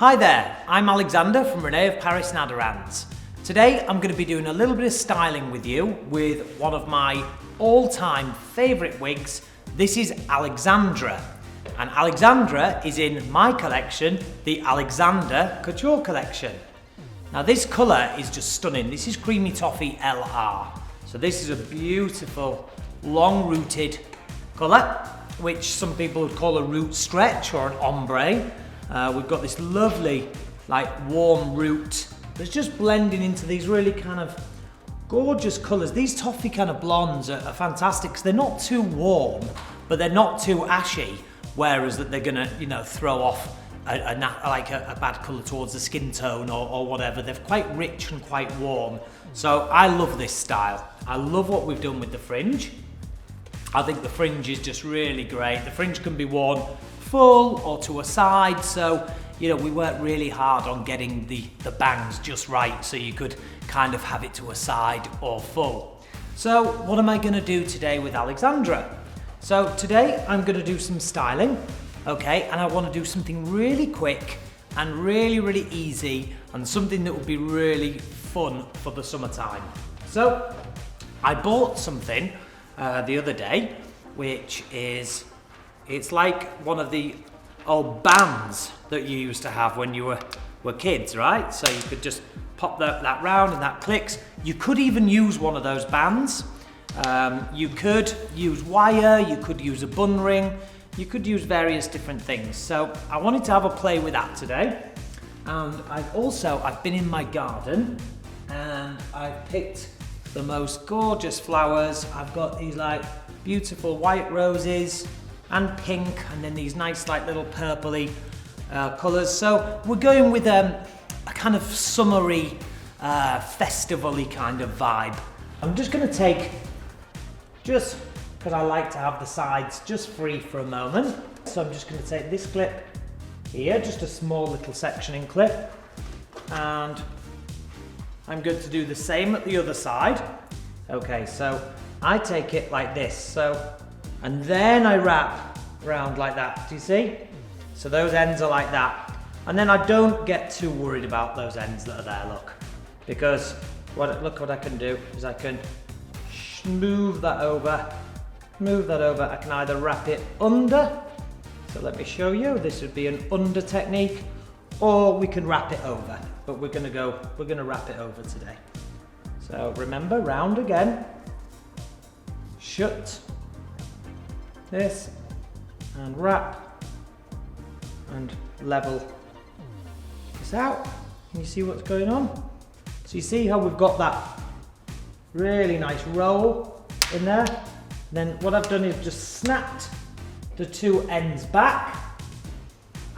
Hi there, I'm Alexander from René of Paris and Aderans. Today I'm going to be doing a little bit of styling with you with one of my all-time favourite wigs. This is Alexandra, and Alexandra is in my collection, the Alexander Couture Collection. Now this colour is just stunning. This is Creamy Toffee-LR. So this is a beautiful long-rooted colour, which some people would call a root stretch or an ombre. We've got this lovely, warm root that's just blending into these really kind of gorgeous colours. These toffee kind of blondes are fantastic because they're not too warm, but they're not too ashy, whereas that they're gonna, throw off a bad colour towards the skin tone or whatever. They're quite rich and quite warm. So I love this style. I love what we've done with the fringe. I think the fringe is just really great. The fringe can be worn full or to a side, so we worked really hard on getting the bangs just right so you could kind of have it to a side or full. So what am I going to do today with Alexandra? So today I'm going to do some styling, okay, and I want to do something really quick and really easy and something that will be really fun for the summertime. So I bought something the other day, which is, it's like one of the old bands that you used to have when you were kids, right? So you could just pop that round and that clicks. You could even use one of those bands. You could use wire, you could use a bun ring, you could use various different things. So I wanted to have a play with that today. And I've been in my garden and I've picked the most gorgeous flowers. I've got these beautiful white roses and pink, and then these nice little purpley colours. So we're going with a kind of summery, festival-y kind of vibe. I'm just going to take, just because I like to have the sides just free for a moment. So I'm just going to take this clip here, just a small little sectioning clip, and I'm going to do the same at the other side. Okay, so I take it like this, and then I wrap around like that, do you see? So those ends are like that. And then I don't get too worried about those ends that are there, look. Because look what I can do is I can move that over. I can either wrap it under, so let me show you, this would be an under technique, or we can wrap it over. But we're gonna wrap it over today. So remember, round again, shut this, and wrap, and level this out. Can you see what's going on? So you see how we've got that really nice roll in there? Then what I've done is just snapped the two ends back,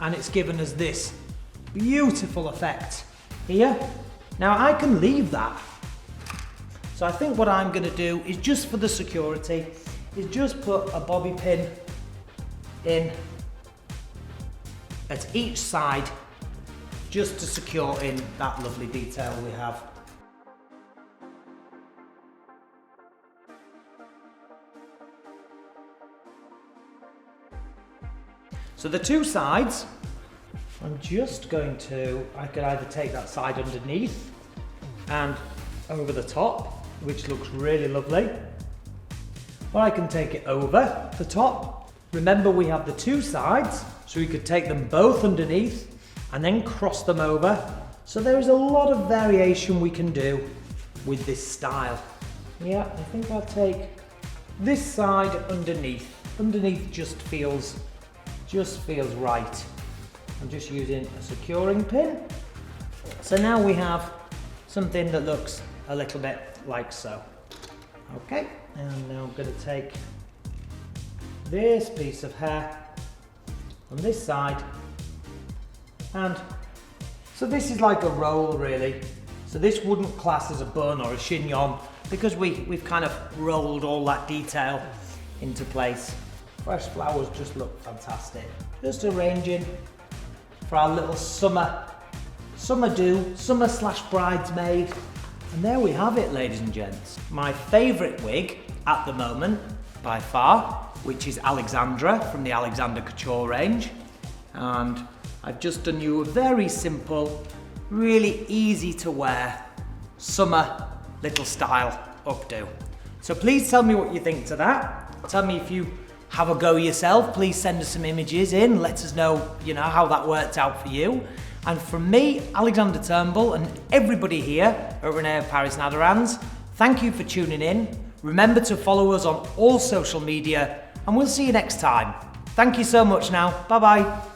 and it's given us this beautiful effect here. Now I can leave that. So I think what I'm going to do is, just for the security, is just put a bobby pin in at each side, just to secure in that lovely detail we have. So the two sides, I'm just going to, I could either take that side underneath and over the top, which looks really lovely, or I can take it over the top. Remember, we have the two sides, so we could take them both underneath and then cross them over. So there is a lot of variation we can do with this style. Yeah, I think I'll take this side underneath. Underneath just feels right. I'm just using a securing pin. So now we have something that looks a little bit like so. Okay, and now I'm going to take this piece of hair on this side, and so this is like a roll really. So this wouldn't class as a bun or a chignon because we've kind of rolled all that detail into place. Fresh flowers just look fantastic. Just arranging for our little summer do, summer/bridesmaid. And there we have it, ladies and gents. My favourite wig at the moment, by far, which is Alexandra from the Alexander Couture range. And I've just done you a very simple, really easy to wear summer little style updo. So please tell me what you think to that. Tell me if you have a go yourself. Please send us some images in. Let us know, how that worked out for you. And from me, Alexander Turnbull, and everybody here at René of Paris and Aderans, thank you for tuning in. Remember to follow us on all social media, and we'll see you next time. Thank you so much now. Bye-bye.